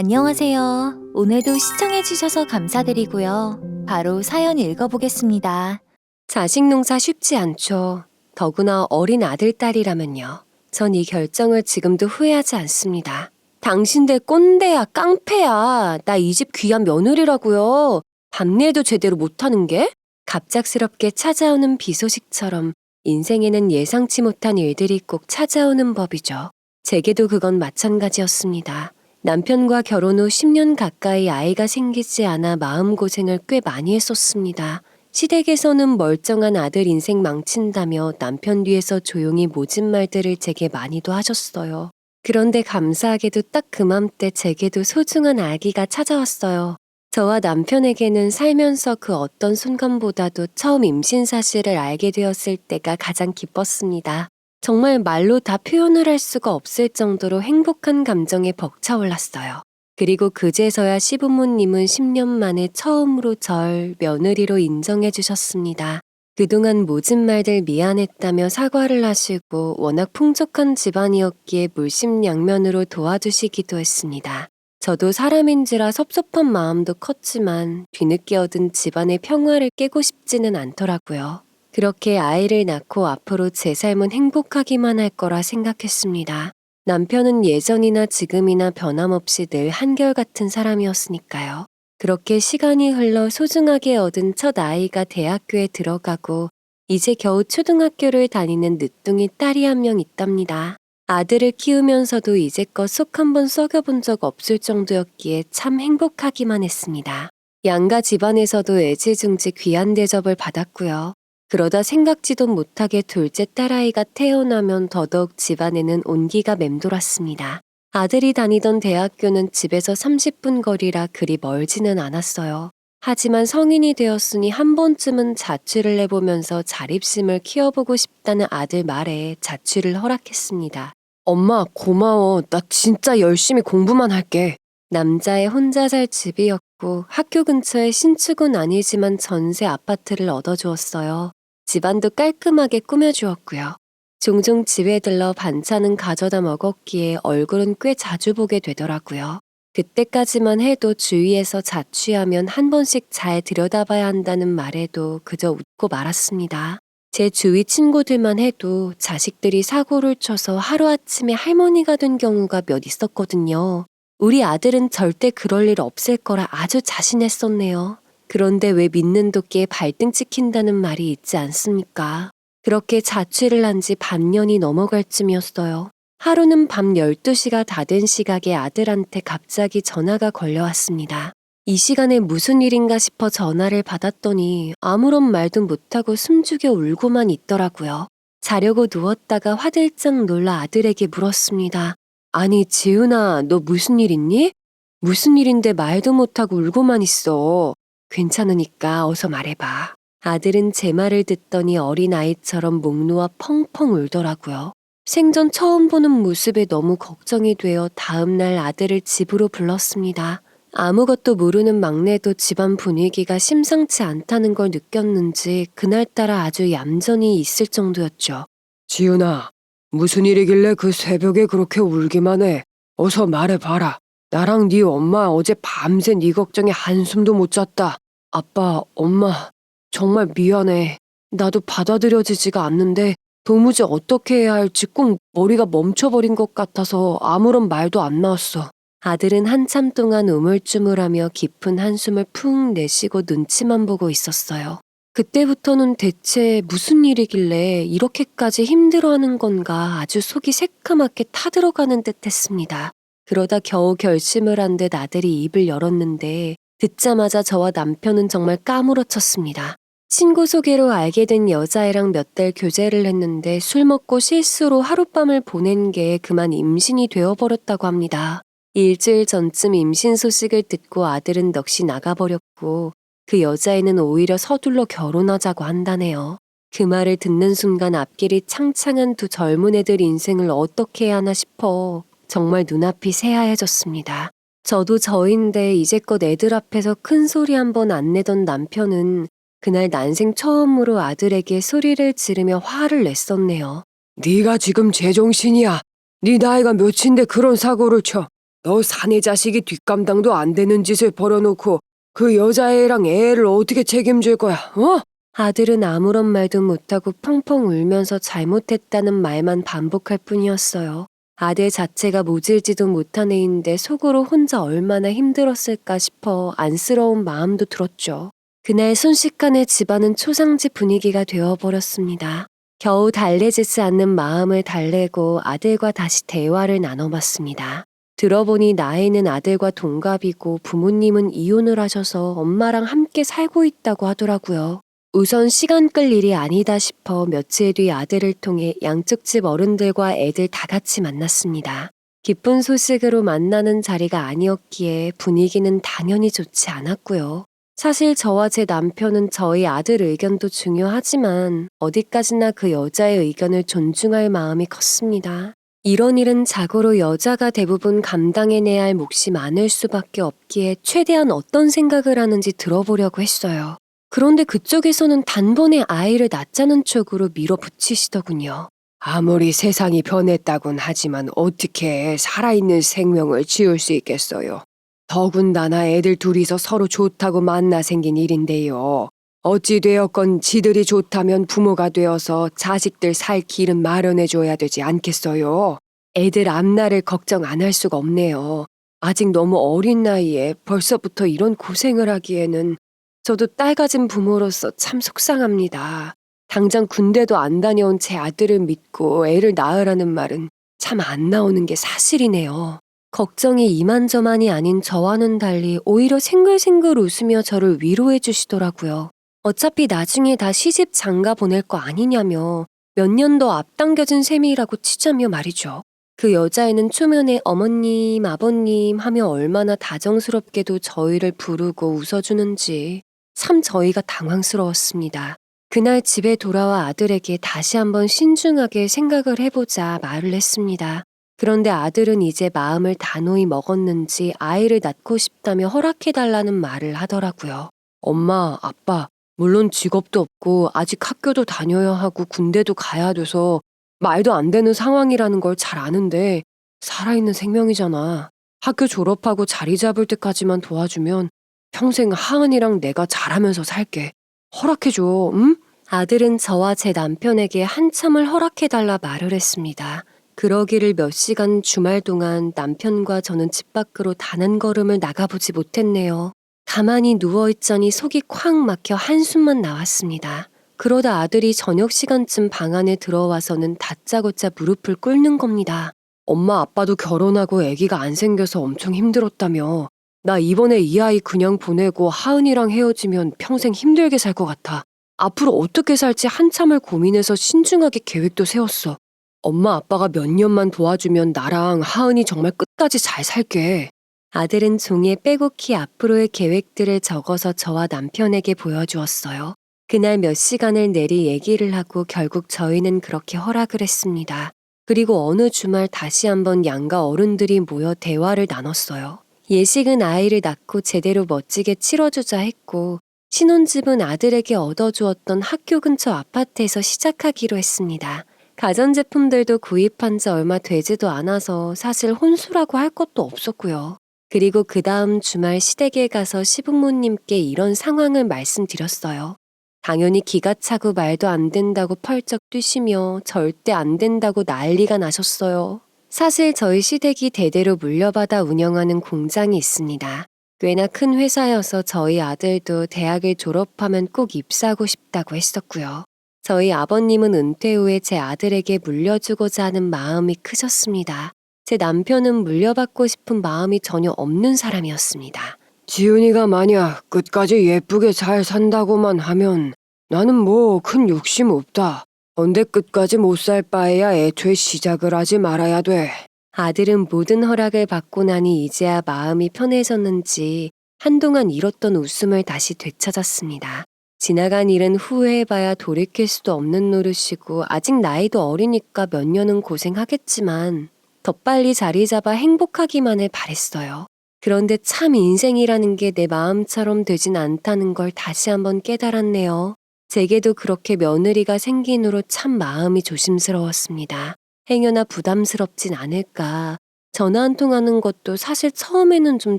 안녕하세요. 오늘도 시청해주셔서 감사드리고요. 바로 사연 읽어보겠습니다. 자식 농사 쉽지 않죠. 더구나 어린 아들, 딸이라면요. 전 이 결정을 지금도 후회하지 않습니다. 당신들 꼰대야, 깡패야. 나 이 집 귀한 며느리라고요. 밤일도 제대로 못하는 게? 갑작스럽게 찾아오는 비 소식처럼 인생에는 예상치 못한 일들이 꼭 찾아오는 법이죠. 제게도 그건 마찬가지였습니다. 남편과 결혼 후 10년 가까이 아이가 생기지 않아 마음고생을 꽤 많이 했었습니다. 시댁에서는 멀쩡한 아들 인생 망친다며 남편 뒤에서 조용히 모진 말들을 제게 많이도 하셨어요. 그런데 감사하게도 딱 그맘때 제게도 소중한 아기가 찾아왔어요. 저와 남편에게는 살면서 그 어떤 순간보다도 처음 임신 사실을 알게 되었을 때가 가장 기뻤습니다. 정말 말로 다 표현을 할 수가 없을 정도로 행복한 감정에 벅차올랐어요. 그리고 그제서야 시부모님은 10년 만에 처음으로 절 며느리로 인정해 주셨습니다. 그동안 모진 말들 미안했다며 사과를 하시고 워낙 풍족한 집안이었기에 물심양면으로 도와주시기도 했습니다. 저도 사람인지라 섭섭한 마음도 컸지만 뒤늦게 얻은 집안의 평화를 깨고 싶지는 않더라고요. 그렇게 아이를 낳고 앞으로 제 삶은 행복하기만 할 거라 생각했습니다. 남편은 예전이나 지금이나 변함없이 늘 한결같은 사람이었으니까요. 그렇게 시간이 흘러 소중하게 얻은 첫 아이가 대학교에 들어가고 이제 겨우 초등학교를 다니는 늦둥이 딸이 한 명 있답니다. 아들을 키우면서도 이제껏 속 한번 썩여본 적 없을 정도였기에 참 행복하기만 했습니다. 양가 집안에서도 애지중지 귀한 대접을 받았고요. 그러다 생각지도 못하게 둘째 딸아이가 태어나면 더더욱 집안에는 온기가 맴돌았습니다. 아들이 다니던 대학교는 집에서 30분 거리라 그리 멀지는 않았어요. 하지만 성인이 되었으니 한 번쯤은 자취를 해보면서 자립심을 키워보고 싶다는 아들 말에 자취를 허락했습니다. 엄마, 고마워. 나 진짜 열심히 공부만 할게. 남자의 혼자 살 집이었고 학교 근처에 신축은 아니지만 전세 아파트를 얻어주었어요. 집안도 깔끔하게 꾸며주었고요. 종종 집에 들러 반찬은 가져다 먹었기에 얼굴은 꽤 자주 보게 되더라고요. 그때까지만 해도 주위에서 자취하면 한 번씩 잘 들여다봐야 한다는 말에도 그저 웃고 말았습니다. 제 주위 친구들만 해도 자식들이 사고를 쳐서 하루아침에 할머니가 된 경우가 몇 있었거든요. 우리 아들은 절대 그럴 일 없을 거라 아주 자신했었네요. 그런데 왜 믿는 도끼에 발등 찍힌다는 말이 있지 않습니까? 그렇게 자취를 한 지 반년이 넘어갈 쯤이었어요. 하루는 밤 12시가 다 된 시각에 아들한테 갑자기 전화가 걸려왔습니다. 이 시간에 무슨 일인가 싶어 전화를 받았더니 아무런 말도 못하고 숨죽여 울고만 있더라고요. 자려고 누웠다가 화들짝 놀라 아들에게 물었습니다. 아니, 지훈아, 너 무슨 일 있니? 무슨 일인데 말도 못하고 울고만 있어. 괜찮으니까 어서 말해봐. 아들은 제 말을 듣더니 어린아이처럼 목 놓아 펑펑 울더라고요. 생전 처음 보는 모습에 너무 걱정이 되어 다음날 아들을 집으로 불렀습니다. 아무것도 모르는 막내도 집안 분위기가 심상치 않다는 걸 느꼈는지 그날따라 아주 얌전히 있을 정도였죠. 지훈아, 무슨 일이길래 그 새벽에 그렇게 울기만 해? 어서 말해봐라. 나랑 네 엄마 어제 밤새 네 걱정에 한숨도 못 잤다. 아빠, 엄마, 정말 미안해. 나도 받아들여지지가 않는데 도무지 어떻게 해야 할지 꼭 머리가 멈춰버린 것 같아서 아무런 말도 안 나왔어. 아들은 한참 동안 우물쭈물하며 깊은 한숨을 푹 내쉬고 눈치만 보고 있었어요. 그때부터는 대체 무슨 일이길래 이렇게까지 힘들어하는 건가 아주 속이 새까맣게 타들어가는 듯 했습니다. 그러다 겨우 결심을 한 듯 아들이 입을 열었는데 듣자마자 저와 남편은 정말 까무러쳤습니다. 친구 소개로 알게 된 여자애랑 몇 달 교제를 했는데 술 먹고 실수로 하룻밤을 보낸 게 그만 임신이 되어버렸다고 합니다. 일주일 전쯤 임신 소식을 듣고 아들은 넋이 나가버렸고 그 여자애는 오히려 서둘러 결혼하자고 한다네요. 그 말을 듣는 순간 앞길이 창창한 두 젊은 애들 인생을 어떻게 해야 하나 싶어 정말 눈앞이 새하얘졌습니다. 저도 저인데 이제껏 애들 앞에서 큰 소리 한 번 안 내던 남편은 그날 난생 처음으로 아들에게 소리를 지르며 화를 냈었네요. 네가 지금 제정신이야. 네 나이가 몇인데 그런 사고를 쳐. 너 사내 자식이 뒷감당도 안 되는 짓을 벌여놓고 그 여자애랑 애를 어떻게 책임질 거야, 어? 아들은 아무런 말도 못하고 펑펑 울면서 잘못했다는 말만 반복할 뿐이었어요. 아들 자체가 모질지도 못한 애인데 속으로 혼자 얼마나 힘들었을까 싶어 안쓰러운 마음도 들었죠. 그날 순식간에 집안은 초상집 분위기가 되어버렸습니다. 겨우 달래지지 않는 마음을 달래고 아들과 다시 대화를 나눠봤습니다. 들어보니 나이는 아들과 동갑이고 부모님은 이혼을 하셔서 엄마랑 함께 살고 있다고 하더라고요. 우선 시간 끌 일이 아니다 싶어 며칠 뒤 아들을 통해 양쪽 집 어른들과 애들 다 같이 만났습니다. 기쁜 소식으로 만나는 자리가 아니었기에 분위기는 당연히 좋지 않았고요. 사실 저와 제 남편은 저희 아들 의견도 중요하지만 어디까지나 그 여자의 의견을 존중할 마음이 컸습니다. 이런 일은 자고로 여자가 대부분 감당해내야 할 몫이 많을 수밖에 없기에 최대한 어떤 생각을 하는지 들어보려고 했어요. 그런데 그쪽에서는 단번에 아이를 낳자는 쪽으로 밀어붙이시더군요. 아무리 세상이 변했다곤 하지만 어떻게 살아있는 생명을 지울 수 있겠어요. 더군다나 애들 둘이서 서로 좋다고 만나 생긴 일인데요. 어찌 되었건 지들이 좋다면 부모가 되어서 자식들 살 길은 마련해줘야 되지 않겠어요. 애들 앞날을 걱정 안 할 수가 없네요. 아직 너무 어린 나이에 벌써부터 이런 고생을 하기에는 저도 딸 가진 부모로서 참 속상합니다. 당장 군대도 안 다녀온 제 아들을 믿고 애를 낳으라는 말은 참 안 나오는 게 사실이네요. 걱정이 이만저만이 아닌 저와는 달리 오히려 생글생글 웃으며 저를 위로해 주시더라고요. 어차피 나중에 다 시집 장가 보낼 거 아니냐며 몇 년 더 앞당겨진 셈이라고 치자며 말이죠. 그 여자애는 초면에 어머님, 아버님 하며 얼마나 다정스럽게도 저희를 부르고 웃어주는지 참 저희가 당황스러웠습니다. 그날 집에 돌아와 아들에게 다시 한번 신중하게 생각을 해보자 말을 했습니다. 그런데 아들은 이제 마음을 단호히 먹었는지 아이를 낳고 싶다며 허락해달라는 말을 하더라고요. 엄마, 아빠, 물론 직업도 없고 아직 학교도 다녀야 하고 군대도 가야 돼서 말도 안 되는 상황이라는 걸 잘 아는데 살아있는 생명이잖아. 학교 졸업하고 자리 잡을 때까지만 도와주면 평생 하은이랑 내가 잘하면서 살게. 허락해줘, 응? 아들은 저와 제 남편에게 한참을 허락해달라 말을 했습니다. 그러기를 몇 시간 주말 동안 남편과 저는 집 밖으로 단 한 걸음을 나가보지 못했네요. 가만히 누워있자니 속이 콱 막혀 한숨만 나왔습니다. 그러다 아들이 저녁 시간쯤 방 안에 들어와서는 다짜고짜 무릎을 꿇는 겁니다. 엄마 아빠도 결혼하고 아기가 안 생겨서 엄청 힘들었다며. 나 이번에 이 아이 그냥 보내고 하은이랑 헤어지면 평생 힘들게 살 것 같아. 앞으로 어떻게 살지 한참을 고민해서 신중하게 계획도 세웠어. 엄마 아빠가 몇 년만 도와주면 나랑 하은이 정말 끝까지 잘 살게. 아들은 종이에 빼곡히 앞으로의 계획들을 적어서 저와 남편에게 보여주었어요. 그날 몇 시간을 내리 얘기를 하고 결국 저희는 그렇게 허락을 했습니다. 그리고 어느 주말 다시 한번 양가 어른들이 모여 대화를 나눴어요. 예식은 아이를 낳고 제대로 멋지게 치러주자 했고 신혼집은 아들에게 얻어주었던 학교 근처 아파트에서 시작하기로 했습니다. 가전제품들도 구입한 지 얼마 되지도 않아서 사실 혼수라고 할 것도 없었고요. 그리고 그 다음 주말 시댁에 가서 시부모님께 이런 상황을 말씀드렸어요. 당연히 기가 차고 말도 안 된다고 펄쩍 뛰시며 절대 안 된다고 난리가 나셨어요. 사실 저희 시댁이 대대로 물려받아 운영하는 공장이 있습니다. 꽤나 큰 회사여서 저희 아들도 대학을 졸업하면 꼭 입사하고 싶다고 했었고요. 저희 아버님은 은퇴 후에 제 아들에게 물려주고자 하는 마음이 크셨습니다. 제 남편은 물려받고 싶은 마음이 전혀 없는 사람이었습니다. 지훈이가 만약 끝까지 예쁘게 잘 산다고만 하면 나는 뭐 큰 욕심 없다. 언제 끝까지 못 살 바에야 애초에 시작을 하지 말아야 돼. 아들은 모든 허락을 받고 나니 이제야 마음이 편해졌는지 한동안 잃었던 웃음을 다시 되찾았습니다. 지나간 일은 후회해봐야 돌이킬 수도 없는 노릇이고 아직 나이도 어리니까 몇 년은 고생하겠지만 더 빨리 자리 잡아 행복하기만을 바랬어요. 그런데 참 인생이라는 게 내 마음처럼 되진 않다는 걸 다시 한번 깨달았네요. 제게도 그렇게 며느리가 생긴 후로 참 마음이 조심스러웠습니다. 행여나 부담스럽진 않을까. 전화 한 통 하는 것도 사실 처음에는 좀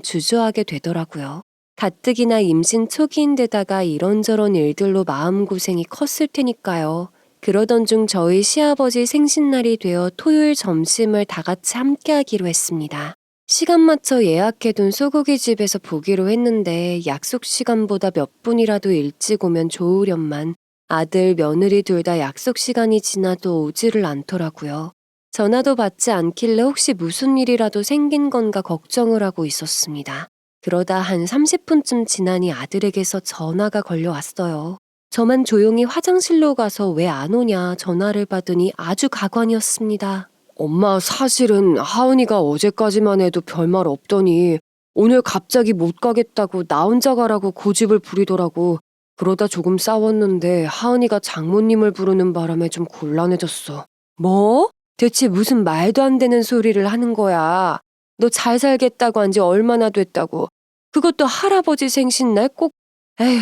주저하게 되더라고요. 가뜩이나 임신 초기인데다가 이런저런 일들로 마음고생이 컸을 테니까요. 그러던 중 저희 시아버지 생신날이 되어 토요일 점심을 다 같이 함께 하기로 했습니다. 시간 맞춰 예약해둔 소고기집에서 보기로 했는데 약속 시간보다 몇 분이라도 일찍 오면 좋으련만 아들, 며느리 둘 다 약속 시간이 지나도 오지를 않더라고요. 전화도 받지 않길래 혹시 무슨 일이라도 생긴 건가 걱정을 하고 있었습니다. 그러다 한 30분쯤 지나니 아들에게서 전화가 걸려왔어요. 저만 조용히 화장실로 가서 왜 안 오냐 전화를 받으니 아주 가관이었습니다. 엄마, 사실은 하은이가 어제까지만 해도 별말 없더니 오늘 갑자기 못 가겠다고 나 혼자 가라고 고집을 부리더라고. 그러다 조금 싸웠는데 하은이가 장모님을 부르는 바람에 좀 곤란해졌어. 뭐? 대체 무슨 말도 안 되는 소리를 하는 거야. 너 잘 살겠다고 한 지 얼마나 됐다고. 그것도 할아버지 생신날 꼭. 에휴,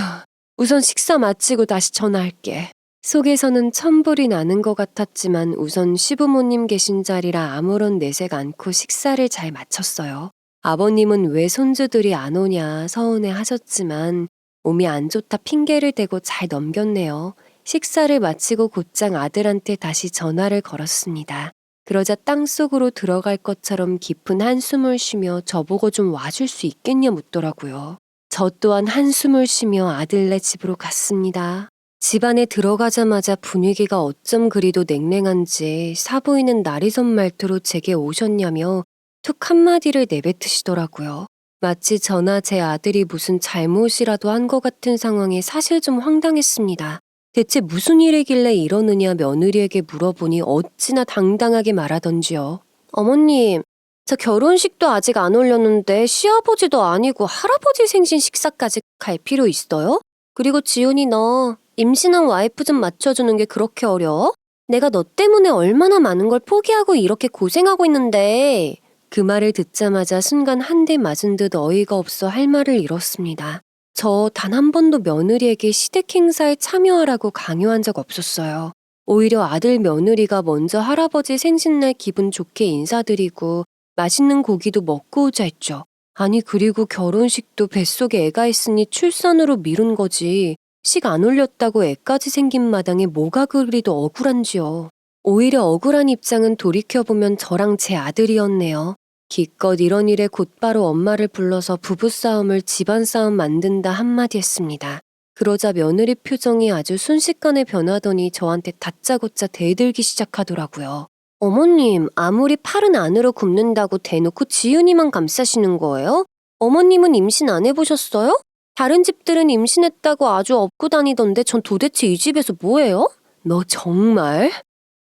우선 식사 마치고 다시 전화할게. 속에서는 천불이 나는 것 같았지만 우선 시부모님 계신 자리라 아무런 내색 않고 식사를 잘 마쳤어요. 아버님은 왜 손주들이 안 오냐 서운해 하셨지만 몸이 안 좋다 핑계를 대고 잘 넘겼네요. 식사를 마치고 곧장 아들한테 다시 전화를 걸었습니다. 그러자 땅속으로 들어갈 것처럼 깊은 한숨을 쉬며 저보고 좀 와줄 수 있겠냐 묻더라고요. 저 또한 한숨을 쉬며 아들네 집으로 갔습니다. 집 안에 들어가자마자 분위기가 어쩜 그리도 냉랭한지 사부인은 나리선 말투로 제게 오셨냐며 툭 한마디를 내뱉으시더라고요. 마치 저나 제 아들이 무슨 잘못이라도 한 것 같은 상황에 사실 좀 황당했습니다. 대체 무슨 일이길래 이러느냐 며느리에게 물어보니 어찌나 당당하게 말하던지요. 어머님, 저 결혼식도 아직 안 올렸는데 시아버지도 아니고 할아버지 생신 식사까지 갈 필요 있어요? 그리고 지훈이 너 임신한 와이프 좀 맞춰주는 게 그렇게 어려워? 내가 너 때문에 얼마나 많은 걸 포기하고 이렇게 고생하고 있는데. 그 말을 듣자마자 순간 한 대 맞은 듯 어이가 없어 할 말을 잃었습니다. 저 단 한 번도 며느리에게 시댁 행사에 참여하라고 강요한 적 없었어요. 오히려 아들 며느리가 먼저 할아버지 생신날 기분 좋게 인사드리고 맛있는 고기도 먹고 오자 했죠. 아니 그리고 결혼식도 뱃속에 애가 있으니 출산으로 미룬 거지. 식 안 올렸다고 애까지 생긴 마당에 뭐가 그리도 억울한지요. 오히려 억울한 입장은 돌이켜보면 저랑 제 아들이었네요. 기껏 이런 일에 곧바로 엄마를 불러서 부부싸움을 집안싸움 만든다 한마디 했습니다. 그러자 며느리 표정이 아주 순식간에 변하더니 저한테 다짜고짜 대들기 시작하더라고요. 어머님, 아무리 팔은 안으로 굽는다고 대놓고 지은이만 감싸시는 거예요? 어머님은 임신 안 해보셨어요? 다른 집들은 임신했다고 아주 업고 다니던데 전 도대체 이 집에서 뭐해요? 너 정말?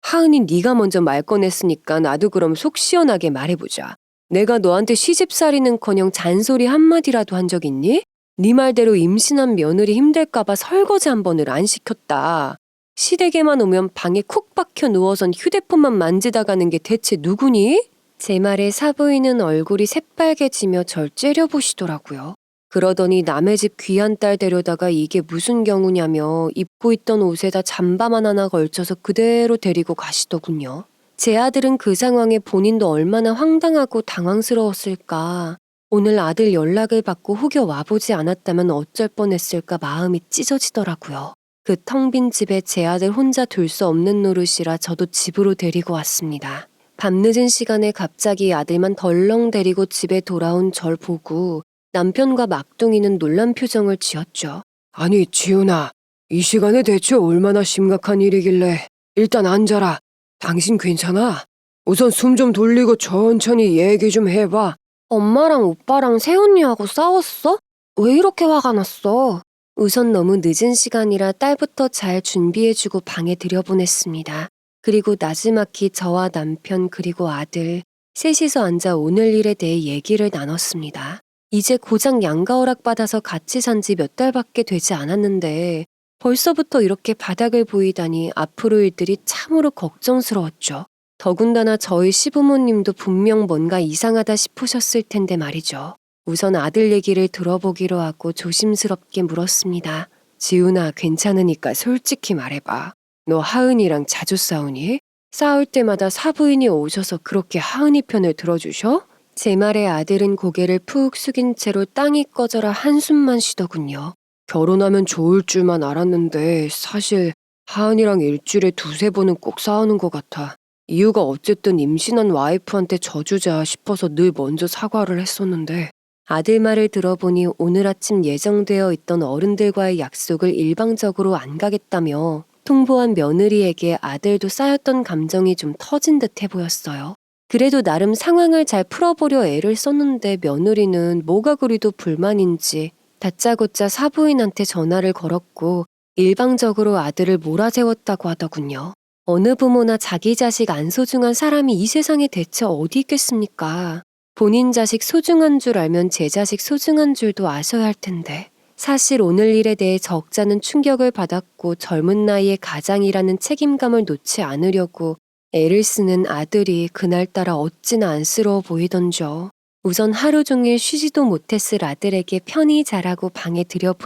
하은이 네가 먼저 말 꺼냈으니까 나도 그럼 속 시원하게 말해보자. 내가 너한테 시집살이는커녕 잔소리 한마디라도 한 적 있니? 네 말대로 임신한 며느리 힘들까봐 설거지 한 번을 안 시켰다. 시댁에만 오면 방에 쿡 박혀 누워선 휴대폰만 만지다 가는 게 대체 누구니? 제 말에 사부인은 얼굴이 새빨개지며 절 째려보시더라고요. 그러더니 남의 집 귀한 딸 데려다가 이게 무슨 경우냐며 입고 있던 옷에다 잠바만 하나 걸쳐서 그대로 데리고 가시더군요. 제 아들은 그 상황에 본인도 얼마나 황당하고 당황스러웠을까. 오늘 아들 연락을 받고 혹여 와보지 않았다면 어쩔 뻔했을까 마음이 찢어지더라고요. 그 텅 빈 집에 제 아들 혼자 둘 수 없는 노릇이라 저도 집으로 데리고 왔습니다. 밤늦은 시간에 갑자기 아들만 덜렁 데리고 집에 돌아온 절 보고 남편과 막둥이는 놀란 표정을 지었죠. 아니 지훈아, 이 시간에 대체 얼마나 심각한 일이길래. 일단 앉아라. 당신 괜찮아? 우선 숨 좀 돌리고 천천히 얘기 좀 해봐. 엄마랑 오빠랑 새언니하고 싸웠어? 왜 이렇게 화가 났어? 우선 너무 늦은 시간이라 딸부터 잘 준비해주고 방에 들여보냈습니다. 그리고 나지막히 저와 남편 그리고 아들 셋이서 앉아 오늘 일에 대해 얘기를 나눴습니다. 이제 고작 양가 허락받아서 같이 산 지 몇 달밖에 되지 않았는데 벌써부터 이렇게 바닥을 보이다니 앞으로 일들이 참으로 걱정스러웠죠. 더군다나 저희 시부모님도 분명 뭔가 이상하다 싶으셨을 텐데 말이죠. 우선 아들 얘기를 들어보기로 하고 조심스럽게 물었습니다. 지훈아, 괜찮으니까 솔직히 말해봐. 너 하은이랑 자주 싸우니? 싸울 때마다 사부인이 오셔서 그렇게 하은이 편을 들어주셔? 제 말에 아들은 고개를 푹 숙인 채로 땅이 꺼져라 한숨만 쉬더군요. 결혼하면 좋을 줄만 알았는데 사실 하은이랑 일주일에 두세 번은 꼭 싸우는 것 같아. 이유가 어쨌든 임신한 와이프한테 져주자 싶어서 늘 먼저 사과를 했었는데 아들 말을 들어보니 오늘 아침 예정되어 있던 어른들과의 약속을 일방적으로 안 가겠다며 통보한 며느리에게 아들도 쌓였던 감정이 좀 터진 듯해 보였어요. 그래도 나름 상황을 잘 풀어보려 애를 썼는데 며느리는 뭐가 그리도 불만인지 다짜고짜 사부인한테 전화를 걸었고 일방적으로 아들을 몰아세웠다고 하더군요. 어느 부모나 자기 자식 안 소중한 사람이 이 세상에 대체 어디 있겠습니까? 본인 자식 소중한 줄 알면 제 자식 소중한 줄도 아셔야 할 텐데. 사실 오늘 일에 대해 적잖은 충격을 받았고 젊은 나이에 가장이라는 책임감을 놓지 않으려고 애를 쓰는 아들이 그날따라 어찌나 안쓰러워 보이던죠. 우선 하루 종일 쉬지도 못했을 아들에게 편히 자라고 방에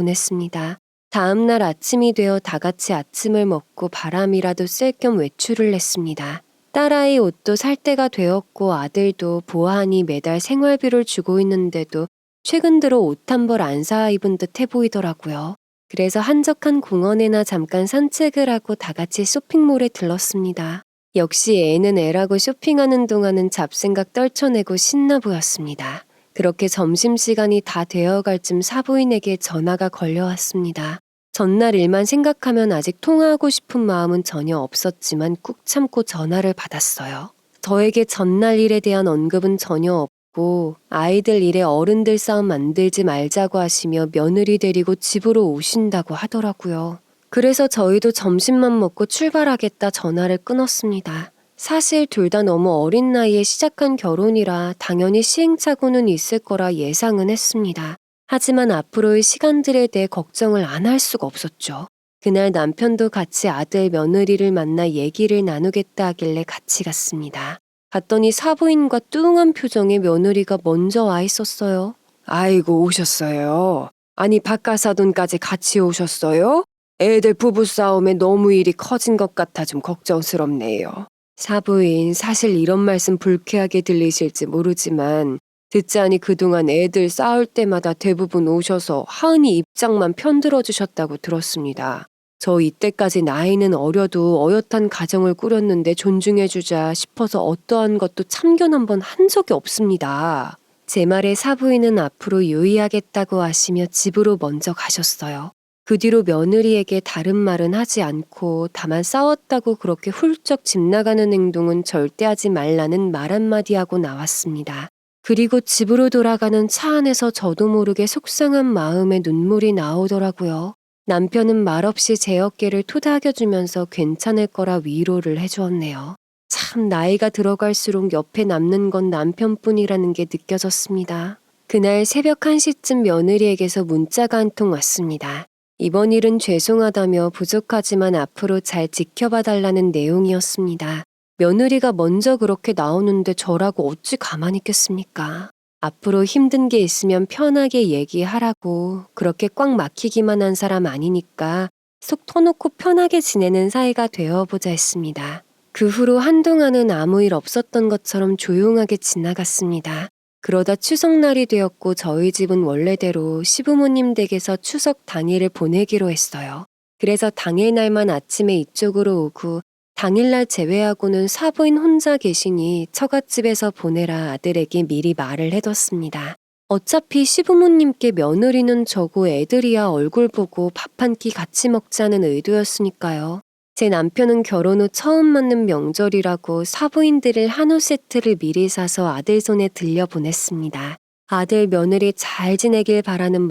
들여보냈습니다. 다음 날 아침이 되어 다 같이 아침을 먹고 바람이라도 쐴 겸 외출을 했습니다. 딸아이 옷도 살 때가 되었고 아들도 보아하니 매달 생활비를 주고 있는데도 최근 들어 옷 한 벌 안 사 입은 듯 해 보이더라고요. 그래서 한적한 공원에나 잠깐 산책을 하고 다 같이 쇼핑몰에 들렀습니다. 역시 애는 애라고 쇼핑하는 동안은 잡생각 떨쳐내고 신나 보였습니다. 그렇게 점심시간이 다 되어갈 쯤 사부인에게 전화가 걸려왔습니다. 전날 일만 생각하면 아직 통화하고 싶은 마음은 전혀 없었지만 꾹 참고 전화를 받았어요. 저에게 전날 일에 대한 언급은 전혀 없고 아이들 일에 어른들 싸움 만들지 말자고 하시며 며느리 데리고 집으로 오신다고 하더라고요. 그래서 저희도 점심만 먹고 출발하겠다 전화를 끊었습니다. 사실 둘 다 너무 어린 나이에 시작한 결혼이라 당연히 시행착오는 있을 거라 예상은 했습니다. 하지만 앞으로의 시간들에 대해 걱정을 안 할 수가 없었죠. 그날 남편도 같이 아들 며느리를 만나 얘기를 나누겠다 하길래 같이 갔습니다. 갔더니 사부인과 뚱한 표정의 며느리가 먼저 와 있었어요. 아이고 오셨어요. 아니 박가사돈까지 같이 오셨어요? 애들 부부싸움에 너무 일이 커진 것 같아 좀 걱정스럽네요. 사부인, 사실 이런 말씀 불쾌하게 들리실지 모르지만 듣자니 그동안 애들 싸울 때마다 대부분 오셔서 하은이 입장만 편들어 주셨다고 들었습니다. 저 이때까지 나이는 어려도 어엿한 가정을 꾸렸는데 존중해주자 싶어서 어떠한 것도 참견 한번 한 적이 없습니다. 제 말에 사부인은 앞으로 유의하겠다고 하시며 집으로 먼저 가셨어요. 그 뒤로 며느리에게 다른 말은 하지 않고 다만 싸웠다고 그렇게 훌쩍 집 나가는 행동은 절대 하지 말라는 말 한마디 하고 나왔습니다. 그리고 집으로 돌아가는 차 안에서 저도 모르게 속상한 마음에 눈물이 나오더라고요. 남편은 말없이 제 어깨를 토닥여주면서 괜찮을 거라 위로를 해주었네요. 참 나이가 들어갈수록 옆에 남는 건 남편뿐이라는 게 느껴졌습니다. 그날 새벽 1시쯤 며느리에게서 문자가 한 통 왔습니다. 이번 일은 죄송하다며 부족하지만 앞으로 잘 지켜봐 달라는 내용이었습니다. 며느리가 먼저 그렇게 나오는데 저라고 어찌 가만히 있겠습니까? 앞으로 힘든 게 있으면 편하게 얘기하라고 그렇게 꽉 막히기만 한 사람 아니니까 속 터놓고 편하게 지내는 사이가 되어보자 했습니다. 그 후로 한동안은 아무 일 없었던 것처럼 조용하게 지나갔습니다. 그러다 추석날이 되었고 저희 집은 원래대로 시부모님 댁에서 추석 당일을 보내기로 했어요. 그래서 당일날만 아침에 이쪽으로 오고 당일날 제외하고는 사부인 혼자 계시니 처갓집에서 보내라 아들에게 미리 말을 해뒀습니다. 어차피 시부모님께 며느리는 저고 애들이야 얼굴 보고 밥 한 끼 같이 먹자는 의도였으니까요. 제 남편은 결혼 후 처음 맞는 명절이라고 사부인들을 한우 세트를 미리 사서 아들 손에 들려보냈습니다. 아들 며느리 잘 지내길 바라는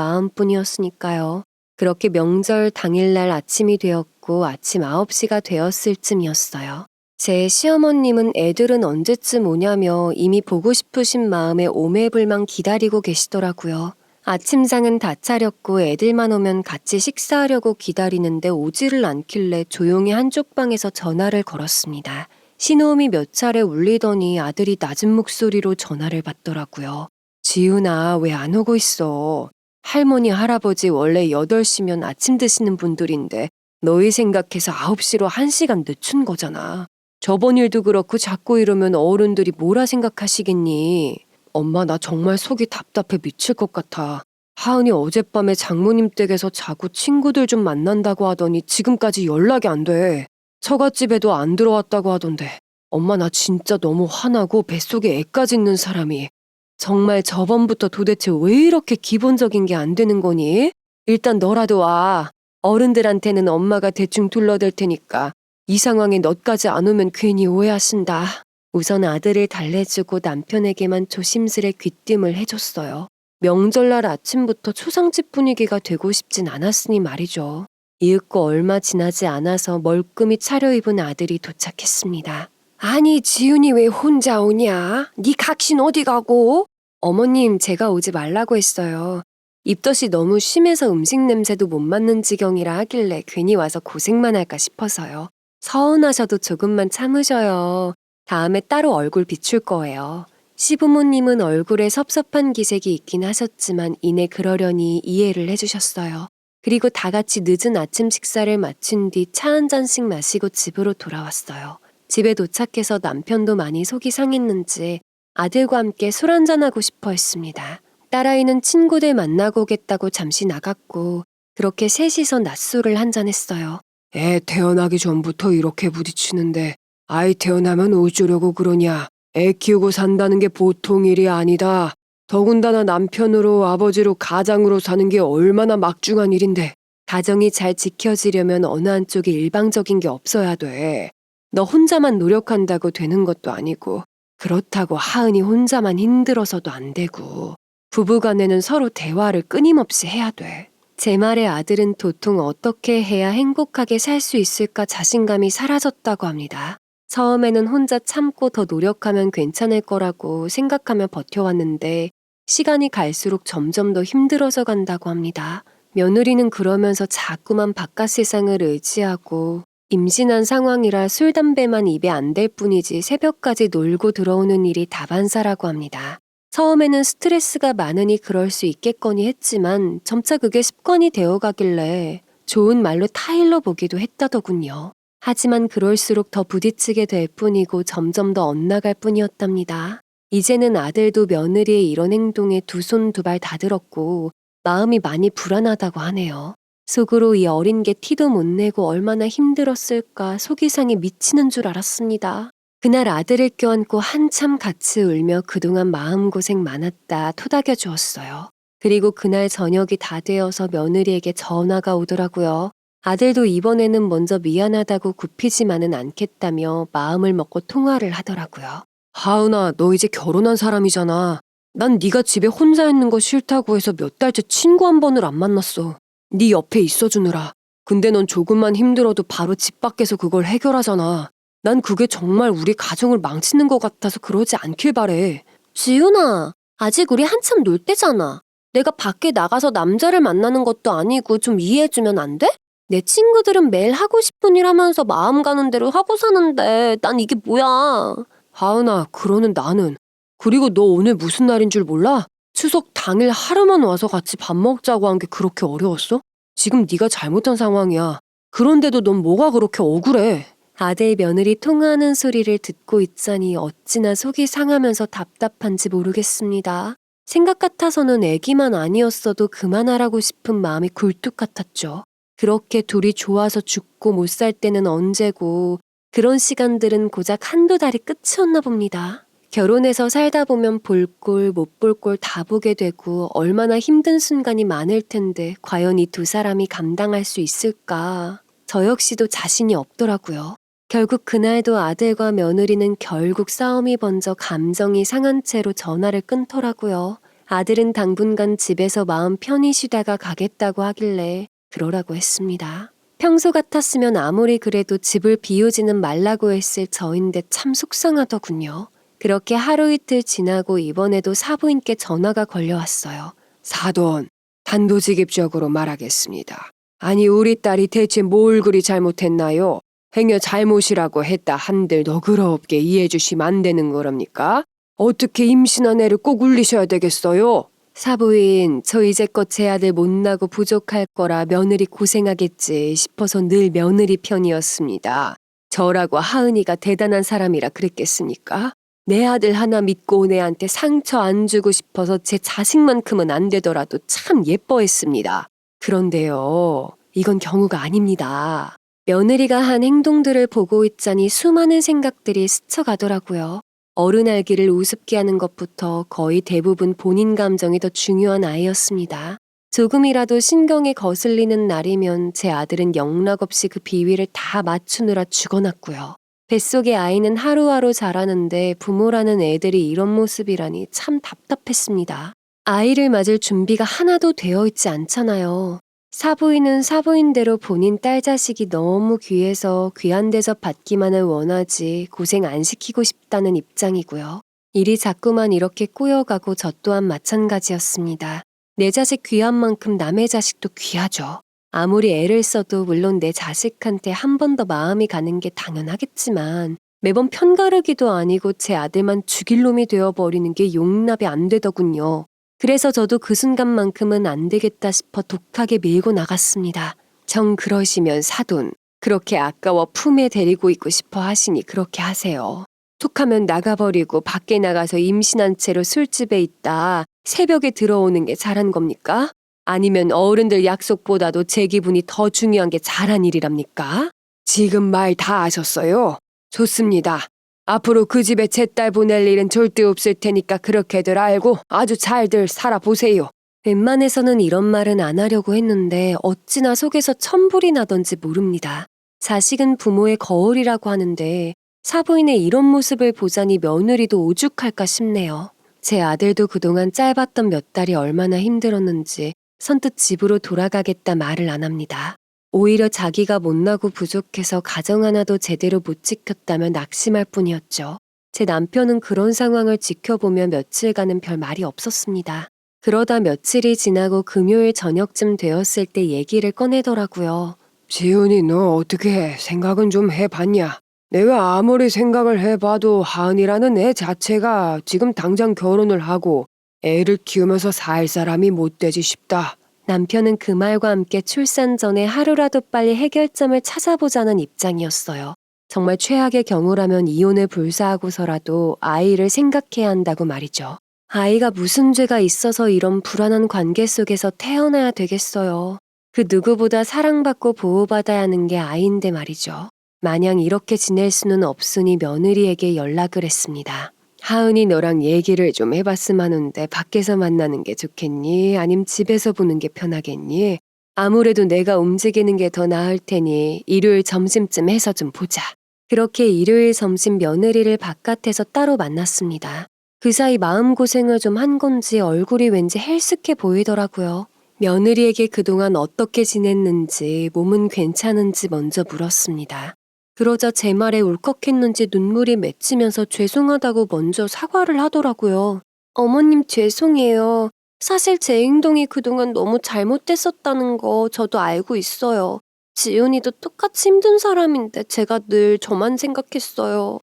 마음뿐이었으니까요. 그렇게 명절 당일날 아침이 되었고 아침 9시가 되었을 쯤이었어요. 제 시어머님은 애들은 언제쯤 오냐며 이미 보고 싶으신 마음에 오매불망 기다리고 계시더라고요. 아침상은 다 차렸고 애들만 오면 같이 식사하려고 기다리는데 오지를 않길래 조용히 한쪽 방에서 전화를 걸었습니다. 신호음이 몇 차례 울리더니 아들이 낮은 목소리로 전화를 받더라고요. 지훈아, 왜 안 오고 있어? 할머니, 할아버지 원래 8시면 아침 드시는 분들인데 너희 생각해서 9시로 1시간 늦춘 거잖아. 저번 일도 그렇고 자꾸 이러면 어른들이 뭐라 생각하시겠니? 엄마 나 정말 속이 답답해 미칠 것 같아. 하은이 어젯밤에 장모님 댁에서 자고 친구들 좀 만난다고 하더니 지금까지 연락이 안 돼. 처갓집에도 안 들어왔다고 하던데. 엄마 나 진짜 너무 화나고 뱃속에 애까지 있는 사람이. 정말 저번부터 도대체 왜 이렇게 기본적인 게 안 되는 거니? 일단 너라도 와. 어른들한테는 엄마가 대충 둘러댈 테니까 이 상황에 너까지 안 오면 괜히 오해하신다. 우선 아들을 달래주고 남편에게만 조심스레 귀띔을 해줬어요. 명절날 아침부터 초상집 분위기가 되고 싶진 않았으니 말이죠. 이윽고 얼마 지나지 않아서 멀끔히 차려입은 아들이 도착했습니다. 아니 지훈이 왜 혼자 오냐? 네 각신 어디 가고? 어머님 제가 오지 말라고 했어요. 입덧이 너무 심해서 음식 냄새도 못 맡는 지경이라 하길래 괜히 와서 고생만 할까 싶어서요. 서운하셔도 조금만 참으셔요. 다음에 따로 얼굴 비출 거예요. 시부모님은 얼굴에 섭섭한 기색이 있긴 하셨지만 이내 그러려니 이해를 해주셨어요. 그리고 다 같이 늦은 아침 식사를 마친 뒤 차 한 잔씩 마시고 집으로 돌아왔어요. 집에 도착해서 남편도 많이 속이 상했는지 아들과 함께 술 한잔하고 싶어 했습니다. 딸아이는 친구들 만나고 오겠다고 잠시 나갔고 그렇게 셋이서 낮술을 한잔했어요. 애 태어나기 전부터 이렇게 부딪히는데 아이 태어나면 어쩌려고 그러냐. 애 키우고 산다는 게 보통 일이 아니다. 더군다나 남편으로 아버지로 가장으로 사는 게 얼마나 막중한 일인데. 가정이 잘 지켜지려면 어느 한쪽이 일방적인 게 없어야 돼. 너 혼자만 노력한다고 되는 것도 아니고 그렇다고 하은이 혼자만 힘들어서도 안 되고 부부간에는 서로 대화를 끊임없이 해야 돼. 제 말에 아들은 도통 어떻게 해야 행복하게 살 수 있을까 자신감이 사라졌다고 합니다. 처음에는 혼자 참고 더 노력하면 괜찮을 거라고 생각하며 버텨왔는데 시간이 갈수록 점점 더 힘들어져 간다고 합니다. 며느리는 그러면서 자꾸만 바깥 세상을 의지하고 임신한 상황이라 술, 담배만 입에 안 댈 뿐이지 새벽까지 놀고 들어오는 일이 다반사라고 합니다. 처음에는 스트레스가 많으니 그럴 수 있겠거니 했지만 점차 그게 습관이 되어가길래 좋은 말로 타일러 보기도 했다더군요. 하지만 그럴수록 더 부딪히게 될 뿐이고 점점 더 엇나갈 뿐이었답니다. 이제는 아들도 며느리의 이런 행동에 두 손 두 발 다 들었고 마음이 많이 불안하다고 하네요. 속으로 이 어린 게 티도 못 내고 얼마나 힘들었을까 속이 상해 미치는 줄 알았습니다. 그날 아들을 껴안고 한참 같이 울며 그동안 마음고생 많았다 토닥여 주었어요. 그리고 그날 저녁이 다 되어서 며느리에게 전화가 오더라고요. 아들도 이번에는 먼저 미안하다고 굽히지만은 않겠다며 마음을 먹고 통화를 하더라고요. 하은아, 너 이제 결혼한 사람이잖아. 난 네가 집에 혼자 있는 거 싫다고 해서 몇 달째 친구 한 번을 안 만났어. 네 옆에 있어주느라. 근데 넌 조금만 힘들어도 바로 집 밖에서 그걸 해결하잖아. 난 그게 정말 우리 가정을 망치는 것 같아서 그러지 않길 바래. 지훈아, 아직 우리 한참 놀 때잖아. 내가 밖에 나가서 남자를 만나는 것도 아니고 좀 이해해주면 안 돼? 내 친구들은 매일 하고 싶은 일 하면서 마음 가는 대로 하고 사는데 난 이게 뭐야. 하은아, 그러는 나는. 그리고 너 오늘 무슨 날인 줄 몰라? 추석 당일 하루만 와서 같이 밥 먹자고 한 게 그렇게 어려웠어? 지금 네가 잘못한 상황이야. 그런데도 넌 뭐가 그렇게 억울해? 아들 며느리 통화하는 소리를 듣고 있자니 어찌나 속이 상하면서 답답한지 모르겠습니다. 생각 같아서는 애기만 아니었어도 그만하라고 싶은 마음이 굴뚝 같았죠. 그렇게 둘이 좋아서 죽고 못 살 때는 언제고 그런 시간들은 고작 한두 달이 끝이었나 봅니다. 결혼해서 살다 보면 볼 꼴 못 볼 꼴 다 보게 되고 얼마나 힘든 순간이 많을 텐데 과연 이 두 사람이 감당할 수 있을까? 저 역시도 자신이 없더라고요. 결국 그날도 아들과 며느리는 결국 싸움이 번져 감정이 상한 채로 전화를 끊더라고요. 아들은 당분간 집에서 마음 편히 쉬다가 가겠다고 하길래 그러라고 했습니다. 평소 같았으면 아무리 그래도 집을 비우지는 말라고 했을 저인데 참 속상하더군요. 그렇게 하루 이틀 지나고 이번에도 사부인께 전화가 걸려왔어요. 사돈, 단도직입적으로 말하겠습니다. 아니 우리 딸이 대체 뭘 그리 잘못했나요? 행여 잘못이라고 했다 한들 너그럽게 이해해 주시면 안 되는 거랍니까? 어떻게 임신한 애를 꼭 울리셔야 되겠어요? 사부인, 저 이제껏 제 아들 못나고 부족할 거라 며느리 고생하겠지 싶어서 늘 며느리 편이었습니다. 저라고 하은이가 대단한 사람이라 그랬겠습니까? 내 아들 하나 믿고 온 애한테 상처 안 주고 싶어서 제 자식만큼은 안 되더라도 참 예뻐했습니다. 그런데요, 이건 경우가 아닙니다. 며느리가 한 행동들을 보고 있자니 수많은 생각들이 스쳐가더라고요. 어른 알기를 우습게 하는 것부터 거의 대부분 본인 감정이 더 중요한 아이였습니다. 조금이라도 신경이 거슬리는 날이면 제 아들은 영락없이 그 비위를 다 맞추느라 죽어났고요. 뱃속의 아이는 하루하루 자라는데 부모라는 애들이 이런 모습이라니 참 답답했습니다. 아이를 맞을 준비가 하나도 되어 있지 않잖아요. 사부인은 사부인대로 본인 딸 자식이 너무 귀해서 귀한 대접 받기만을 원하지 고생 안 시키고 싶다는 입장이고요. 일이 자꾸만 이렇게 꼬여가고 저 또한 마찬가지였습니다. 내 자식 귀한 만큼 남의 자식도 귀하죠. 아무리 애를 써도 물론 내 자식한테 한 번 더 마음이 가는 게 당연하겠지만 매번 편가르기도 아니고 제 아들만 죽일 놈이 되어버리는 게 용납이 안 되더군요. 그래서 저도 그 순간만큼은 안 되겠다 싶어 독하게 밀고 나갔습니다. 정 그러시면 사돈, 그렇게 아까워 품에 데리고 있고 싶어 하시니 그렇게 하세요. 툭하면 나가버리고 밖에 나가서 임신한 채로 술집에 있다 새벽에 들어오는 게 잘한 겁니까? 아니면 어른들 약속보다도 제 기분이 더 중요한 게 잘한 일이랍니까? 지금 말 다 하셨어요? 좋습니다. 앞으로 그 집에 제 딸 보낼 일은 절대 없을 테니까 그렇게들 알고 아주 잘들 살아보세요. 웬만해서는 이런 말은 안 하려고 했는데 어찌나 속에서 천불이 나던지 모릅니다. 자식은 부모의 거울이라고 하는데 사부인의 이런 모습을 보자니 며느리도 오죽할까 싶네요. 제 아들도 그동안 짧았던 몇 달이 얼마나 힘들었는지 선뜻 집으로 돌아가겠다 말을 안 합니다. 오히려 자기가 못나고 부족해서 가정 하나도 제대로 못 지켰다며 낙심할 뿐이었죠. 제 남편은 그런 상황을 지켜보며 며칠간은 별 말이 없었습니다. 그러다 며칠이 지나고 금요일 저녁쯤 되었을 때 얘기를 꺼내더라고요. 지훈이 너 어떻게 해? 생각은 좀 해봤냐? 내가 아무리 생각을 해봐도 하은이라는 애 자체가 지금 당장 결혼을 하고 애를 키우면서 살 사람이 못 되지 싶다. 남편은 그 말과 함께 출산 전에 하루라도 빨리 해결점을 찾아보자는 입장이었어요. 정말 최악의 경우라면 이혼을 불사하고서라도 아이를 생각해야 한다고 말이죠. 아이가 무슨 죄가 있어서 이런 불안한 관계 속에서 태어나야 되겠어요. 그 누구보다 사랑받고 보호받아야 하는 게 아이인데 말이죠. 마냥 이렇게 지낼 수는 없으니 며느리에게 연락을 했습니다. 하은이 너랑 얘기를 좀 해봤음 하는데 밖에서 만나는 게 좋겠니? 아님 집에서 보는 게 편하겠니? 아무래도 내가 움직이는 게 더 나을 테니 일요일 점심쯤 해서 좀 보자. 그렇게 일요일 점심 며느리를 바깥에서 따로 만났습니다. 그 사이 마음고생을 좀 한 건지 얼굴이 왠지 헬쓱해 보이더라고요. 며느리에게 그동안 어떻게 지냈는지 몸은 괜찮은지 먼저 물었습니다. 그러자 제 말에 울컥했는지 눈물이 맺히면서 죄송하다고 먼저 사과를 하더라고요. 어머님 죄송해요. 사실 제 행동이 그동안 너무 잘못됐었다는 거 저도 알고 있어요. 지훈이도 똑같이 힘든 사람인데 제가 늘 저만 생각했어요.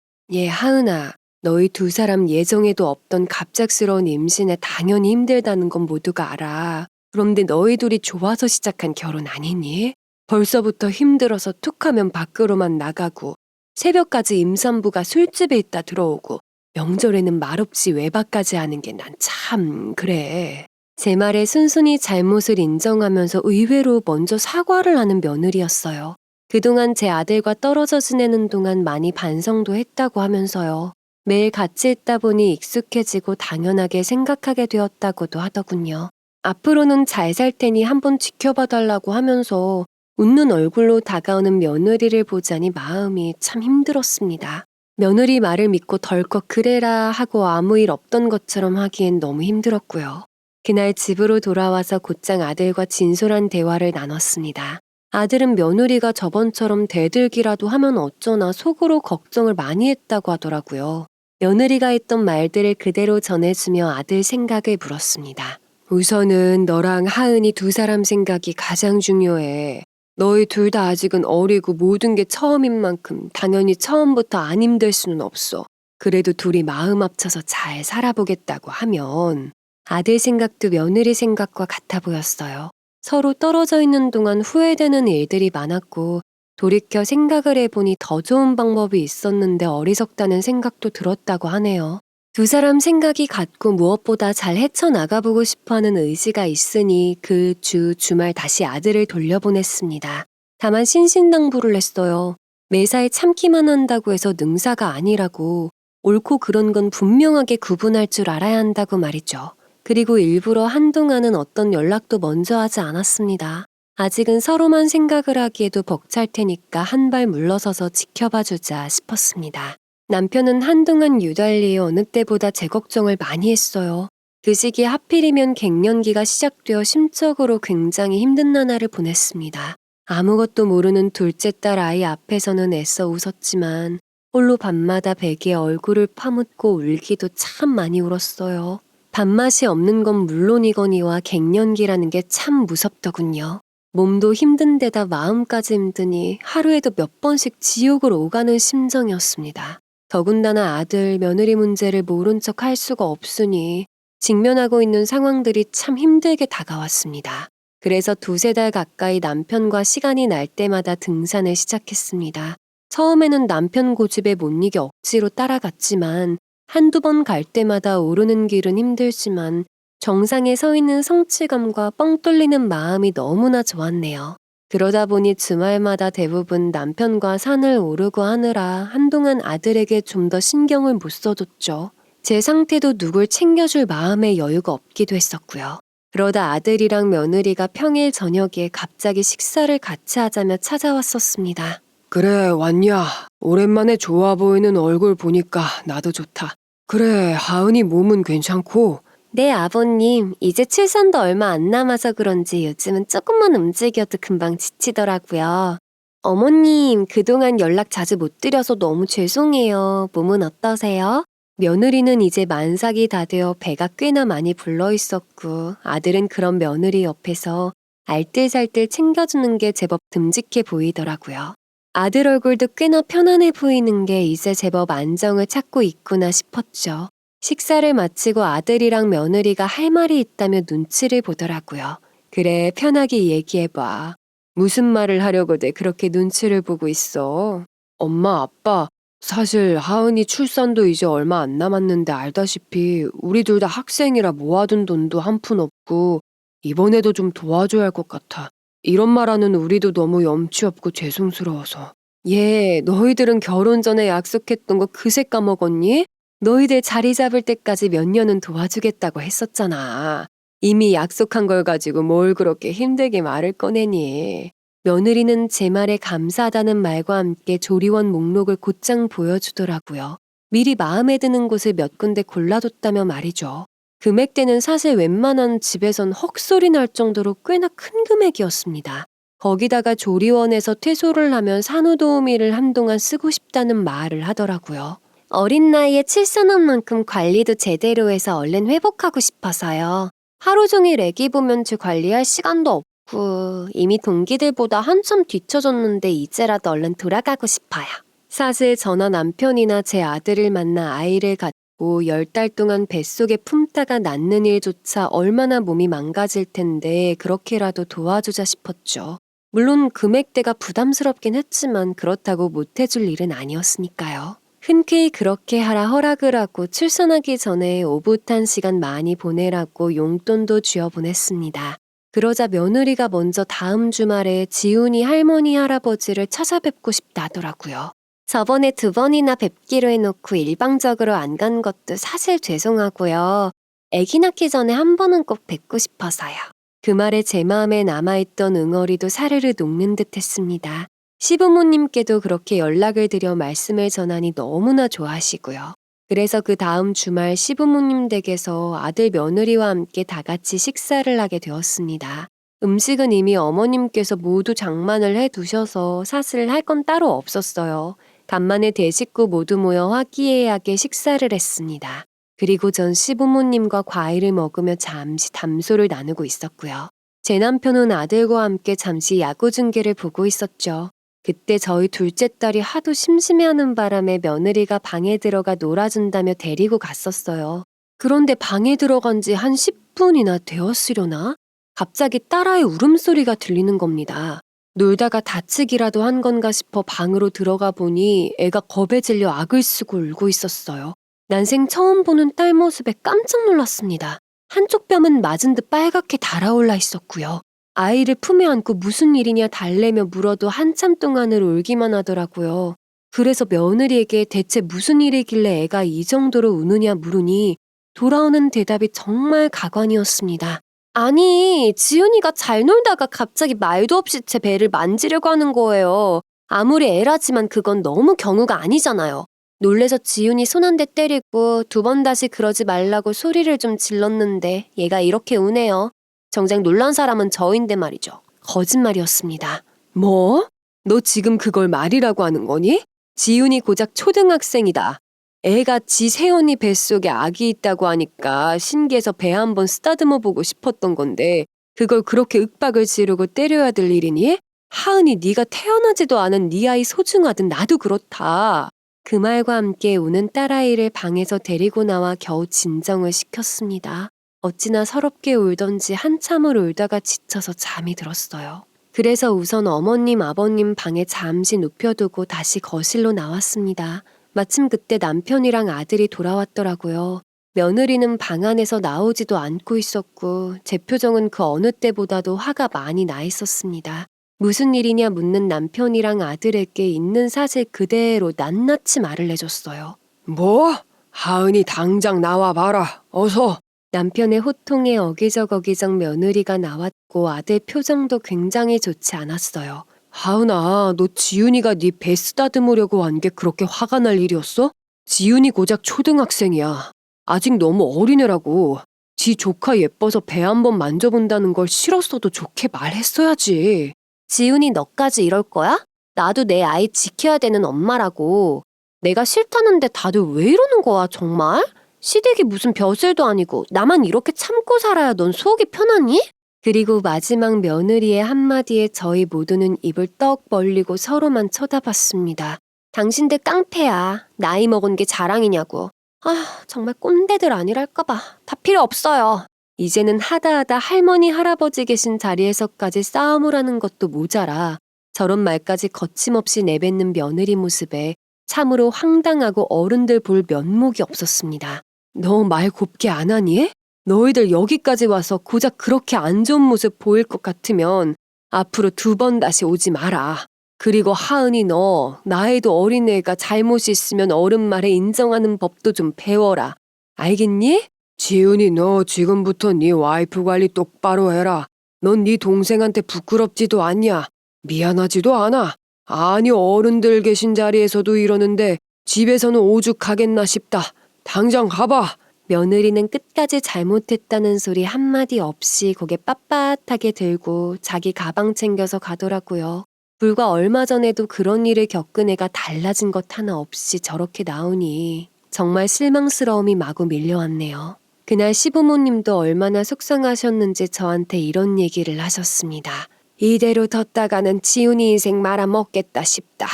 하은아. 너희 두 사람 예정에도 없던 갑작스러운 임신에 당연히 힘들다는 건 모두가 알아. 그런데 너희 둘이 좋아서 시작한 결혼 아니니? 벌써부터 힘들어서 툭하면 밖으로만 나가고 새벽까지 임산부가 술집에 있다 들어오고 명절에는 말없이 외박까지 하는 게 난 참 그래. 제 말에 순순히 잘못을 인정하면서 의외로 먼저 사과를 하는 며느리였어요. 그동안 제 아들과 떨어져 지내는 동안 많이 반성도 했다고 하면서요. 매일 같이 있다 보니 익숙해지고 당연하게 생각하게 되었다고도 하더군요. 앞으로는 잘 살 테니 한번 지켜봐 달라고 하면서 웃는 얼굴로 다가오는 며느리를 보자니 마음이 참 힘들었습니다. 며느리 말을 믿고 덜컥 그래라 하고 아무 일 없던 것처럼 하기엔 너무 힘들었고요. 그날 집으로 돌아와서 곧장 아들과 진솔한 대화를 나눴습니다. 아들은 며느리가 저번처럼 대들기라도 하면 어쩌나 속으로 걱정을 많이 했다고 하더라고요. 며느리가 했던 말들을 그대로 전해주며 아들 생각을 물었습니다. 우선은 너랑 하은이 두 사람 생각이 가장 중요해. 너희 둘 다 아직은 어리고 모든 게 처음인 만큼 당연히 처음부터 안 힘들 수는 없어. 그래도 둘이 마음 합쳐서 잘 살아보겠다고 하면 아들 생각도 며느리 생각과 같아 보였어요. 서로 떨어져 있는 동안 후회되는 일들이 많았고 돌이켜 생각을 해보니 더 좋은 방법이 있었는데 어리석다는 생각도 들었다고 하네요. 두 사람 생각이 같고 무엇보다 잘 헤쳐나가보고 싶어하는 의지가 있으니 그 주말 다시 아들을 돌려보냈습니다. 다만 신신당부를 했어요. 매사에 참기만 한다고 해서 능사가 아니라고, 옳고 그런 건 분명하게 구분할 줄 알아야 한다고 말이죠. 그리고 일부러 한동안은 어떤 연락도 먼저 하지 않았습니다. 아직은 서로만 생각을 하기에도 벅찰 테니까 한 발 물러서서 지켜봐주자 싶었습니다. 남편은 한동안 유달리 어느 때보다 제 걱정을 많이 했어요. 그 시기에 하필이면 갱년기가 시작되어 심적으로 굉장히 힘든 나날을 보냈습니다. 아무것도 모르는 둘째 딸 아이 앞에서는 애써 웃었지만 홀로 밤마다 베개에 얼굴을 파묻고 울기도 참 많이 울었어요. 밥맛이 없는 건 물론이거니와 갱년기라는 게 참 무섭더군요. 몸도 힘든 데다 마음까지 힘드니 하루에도 몇 번씩 지옥을 오가는 심정이었습니다. 더군다나 아들, 며느리 문제를 모른 척 할 수가 없으니 직면하고 있는 상황들이 참 힘들게 다가왔습니다. 그래서 두세 달 가까이 남편과 시간이 날 때마다 등산을 시작했습니다. 처음에는 남편 고집에 못 이겨 억지로 따라갔지만 한두 번 갈 때마다 오르는 길은 힘들지만 정상에 서 있는 성취감과 뻥 뚫리는 마음이 너무나 좋았네요. 그러다 보니 주말마다 대부분 남편과 산을 오르고 하느라 한동안 아들에게 좀 더 신경을 못 써줬죠. 제 상태도 누굴 챙겨줄 마음의 여유가 없기도 했었고요. 그러다 아들이랑 며느리가 평일 저녁에 갑자기 식사를 같이 하자며 찾아왔었습니다. 그래, 왔냐? 오랜만에 좋아 보이는 얼굴 보니까 나도 좋다. 그래, 하은이 몸은 괜찮고? 네, 아버님. 이제 출산도 얼마 안 남아서 그런지 요즘은 조금만 움직여도 금방 지치더라고요. 어머님, 그동안 연락 자주 못 드려서 너무 죄송해요. 몸은 어떠세요? 며느리는 이제 만삭이 다 되어 배가 꽤나 많이 불러 있었고 아들은 그런 며느리 옆에서 알뜰살뜰 챙겨주는 게 제법 듬직해 보이더라고요. 아들 얼굴도 꽤나 편안해 보이는 게 이제 제법 안정을 찾고 있구나 싶었죠. 식사를 마치고 아들이랑 며느리가 할 말이 있다며 눈치를 보더라고요. 그래, 편하게 얘기해봐. 무슨 말을 하려고들 그렇게 눈치를 보고 있어? 엄마, 아빠, 사실 하은이 출산도 이제 얼마 안 남았는데 알다시피 우리 둘 다 학생이라 모아둔 돈도 한 푼 없고 이번에도 좀 도와줘야 할 것 같아. 이런 말하는 우리도 너무 염치 없고 죄송스러워서. 얘, 너희들은 결혼 전에 약속했던 거 그새 까먹었니? 너희들 자리 잡을 때까지 몇 년은 도와주겠다고 했었잖아. 이미 약속한 걸 가지고 뭘 그렇게 힘들게 말을 꺼내니. 며느리는 제 말에 감사하다는 말과 함께 조리원 목록을 곧장 보여주더라고요. 미리 마음에 드는 곳을 몇 군데 골라뒀다며 말이죠. 금액대는 사실 웬만한 집에선 헉소리 날 정도로 꽤나 큰 금액이었습니다. 거기다가 조리원에서 퇴소를 하면 산후도우미를 한동안 쓰고 싶다는 말을 하더라고요. 어린 나이에 출산한 만큼 관리도 제대로 해서 얼른 회복하고 싶어서요. 하루 종일 애기 보면 제 관리할 시간도 없고 이미 동기들보다 한참 뒤처졌는데 이제라도 얼른 돌아가고 싶어요. 사실 저나 남편이나 제 아들을 만나 아이를 갖고 10달 동안 뱃속에 품다가 낳는 일조차 얼마나 몸이 망가질 텐데 그렇게라도 도와주자 싶었죠. 물론 금액대가 부담스럽긴 했지만 그렇다고 못해줄 일은 아니었으니까요. 흔쾌히 그렇게 하라 허락을 하고 출산하기 전에 오붓한 시간 많이 보내라고 용돈도 쥐어 보냈습니다. 그러자 며느리가 먼저 다음 주말에 지훈이 할머니 할아버지를 찾아뵙고 싶다 하더라고요. 저번에 2번이나 뵙기로 해놓고 일방적으로 안 간 것도 사실 죄송하고요. 아기 낳기 전에 한 번은 꼭 뵙고 싶어서요. 그 말에 제 마음에 남아있던 응어리도 사르르 녹는 듯 했습니다. 시부모님께도 그렇게 연락을 드려 말씀을 전하니 너무나 좋아하시고요. 그래서 그 다음 주말 시부모님 댁에서 아들 며느리와 함께 다 같이 식사를 하게 되었습니다. 음식은 이미 어머님께서 모두 장만을 해두셔서 사실 할 건 따로 없었어요. 간만에 대식구 모두 모여 화기애애하게 식사를 했습니다. 그리고 전 시부모님과 과일을 먹으며 잠시 담소를 나누고 있었고요. 제 남편은 아들과 함께 잠시 야구 중계를 보고 있었죠. 그때 저희 둘째 딸이 하도 심심해하는 바람에 며느리가 방에 들어가 놀아준다며 데리고 갔었어요. 그런데 방에 들어간 지 한 10분이나 되었으려나? 갑자기 딸아이 울음소리가 들리는 겁니다. 놀다가 다치기라도 한 건가 싶어 방으로 들어가 보니 애가 겁에 질려 악을 쓰고 울고 있었어요. 난생 처음 보는 딸 모습에 깜짝 놀랐습니다. 한쪽 뺨은 맞은 듯 빨갛게 달아올라 있었고요. 아이를 품에 안고 무슨 일이냐 달래며 물어도 한참 동안을 울기만 하더라고요. 그래서 며느리에게 대체 무슨 일이길래 애가 이 정도로 우느냐 물으니 돌아오는 대답이 정말 가관이었습니다. 아니, 지훈이가 잘 놀다가 갑자기 말도 없이 제 배를 만지려고 하는 거예요. 아무리 애라지만 그건 너무 경우가 아니잖아요. 놀래서 지훈이 손 한 대 때리고 2번 다시 그러지 말라고 소리를 좀 질렀는데 얘가 이렇게 우네요. 정작 놀란 사람은 저인데 말이죠. 거짓말이었습니다. 뭐? 너 지금 그걸 말이라고 하는 거니? 지훈이 고작 초등학생이다. 애가 지 새언니 뱃속에 아기 있다고 하니까 신기해서 배 한번 쓰다듬어 보고 싶었던 건데 그걸 그렇게 윽박을 지르고 때려야 될 일이니? 하은이 네가 태어나지도 않은 네 아이 소중하든 나도 그렇다. 그 말과 함께 우는 딸아이를 방에서 데리고 나와 겨우 진정을 시켰습니다. 어찌나 서럽게 울던지 한참을 울다가 지쳐서 잠이 들었어요. 그래서 우선 어머님, 아버님 방에 잠시 눕혀두고 다시 거실로 나왔습니다. 마침 그때 남편이랑 아들이 돌아왔더라고요. 며느리는 방 안에서 나오지도 않고 있었고 제 표정은 그 어느 때보다도 화가 많이 나 있었습니다. 무슨 일이냐 묻는 남편이랑 아들에게 있는 사실 그대로 낱낱이 말을 해줬어요. 뭐? 하은이 당장 나와봐라. 어서. 남편의 호통에 어기적 며느리가 나왔고 아들 표정도 굉장히 좋지 않았어요. 하은아, 너 지훈이가 네 배 쓰다듬으려고 한 게 그렇게 화가 날 일이었어? 지훈이 고작 초등학생이야. 아직 너무 어린애라고. 지 조카 예뻐서 배 한번 만져본다는 걸 싫었어도 좋게 말했어야지. 지훈이 너까지 이럴 거야? 나도 내 아이 지켜야 되는 엄마라고. 내가 싫다는데 다들 왜 이러는 거야 정말? 시댁이 무슨 벼슬도 아니고 나만 이렇게 참고 살아야 넌 속이 편하니? 그리고 마지막 며느리의 한마디에 저희 모두는 입을 떡 벌리고 서로만 쳐다봤습니다. 당신들 깡패야. 나이 먹은 게 자랑이냐고. 아, 정말 꼰대들 아니랄까봐. 다 필요 없어요. 이제는 하다하다 할머니, 할아버지 계신 자리에서까지 싸움을 하는 것도 모자라 저런 말까지 거침없이 내뱉는 며느리 모습에 참으로 황당하고 어른들 볼 면목이 없었습니다. 너 말 곱게 안 하니? 너희들 여기까지 와서 고작 그렇게 안 좋은 모습 보일 것 같으면 앞으로 2번 다시 오지 마라. 그리고 하은이 너 나이도 어린애가 잘못이 있으면 어른 말에 인정하는 법도 좀 배워라. 알겠니? 지훈이 너 지금부터 네 와이프 관리 똑바로 해라. 넌 네 동생한테 부끄럽지도 않냐? 미안하지도 않아. 아니 어른들 계신 자리에서도 이러는데 집에서는 오죽하겠나 싶다. 당장 가봐. 며느리는 끝까지 잘못했다는 소리 한마디 없이 고개 빳빳하게 들고 자기 가방 챙겨서 가더라고요. 불과 얼마 전에도 그런 일을 겪은 애가 달라진 것 하나 없이 저렇게 나오니 정말 실망스러움이 마구 밀려왔네요. 그날 시부모님도 얼마나 속상하셨는지 저한테 이런 얘기를 하셨습니다. 이대로 뒀다가는 지훈이 인생 말아먹겠다 싶다.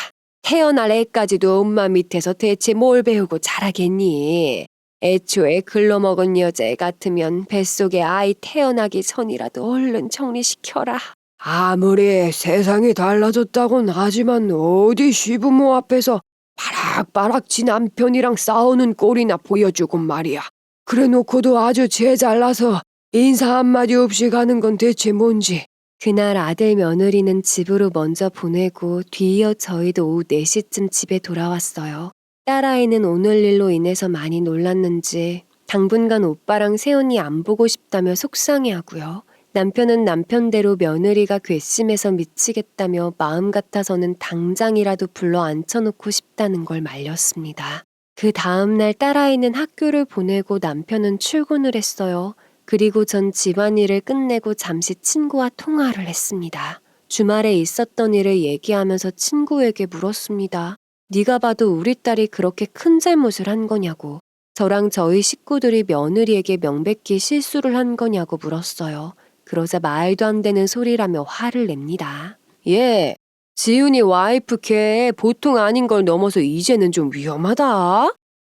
태어날 애까지도 엄마 밑에서 대체 뭘 배우고 자라겠니? 애초에 글러먹은 여자애 같으면 뱃속에 아이 태어나기 전이라도 얼른 정리시켜라. 아무리 세상이 달라졌다곤 하지만 어디 시부모 앞에서 바락바락 지 남편이랑 싸우는 꼴이나 보여주곤 말이야. 그래놓고도 아주 제잘나서 인사 한마디 없이 가는 건 대체 뭔지. 그날 아들 며느리는 집으로 먼저 보내고 뒤이어 저희도 오후 4시쯤 집에 돌아왔어요. 딸아이는 오늘 일로 인해서 많이 놀랐는지 당분간 오빠랑 새언니 안 보고 싶다며 속상해하고요. 남편은 남편대로 며느리가 괘씸해서 미치겠다며 마음 같아서는 당장이라도 불러 앉혀놓고 싶다는 걸 말렸습니다. 그 다음날 딸아이는 학교를 보내고 남편은 출근을 했어요. 그리고 전 집안일을 끝내고 잠시 친구와 통화를 했습니다. 주말에 있었던 일을 얘기하면서 친구에게 물었습니다. 네가 봐도 우리 딸이 그렇게 큰 잘못을 한 거냐고. 저랑 저희 식구들이 며느리에게 명백히 실수를 한 거냐고 물었어요. 그러자 말도 안 되는 소리라며 화를 냅니다. 예, 지훈이 와이프 걔 보통 아닌 걸 넘어서 이제는 좀 위험하다.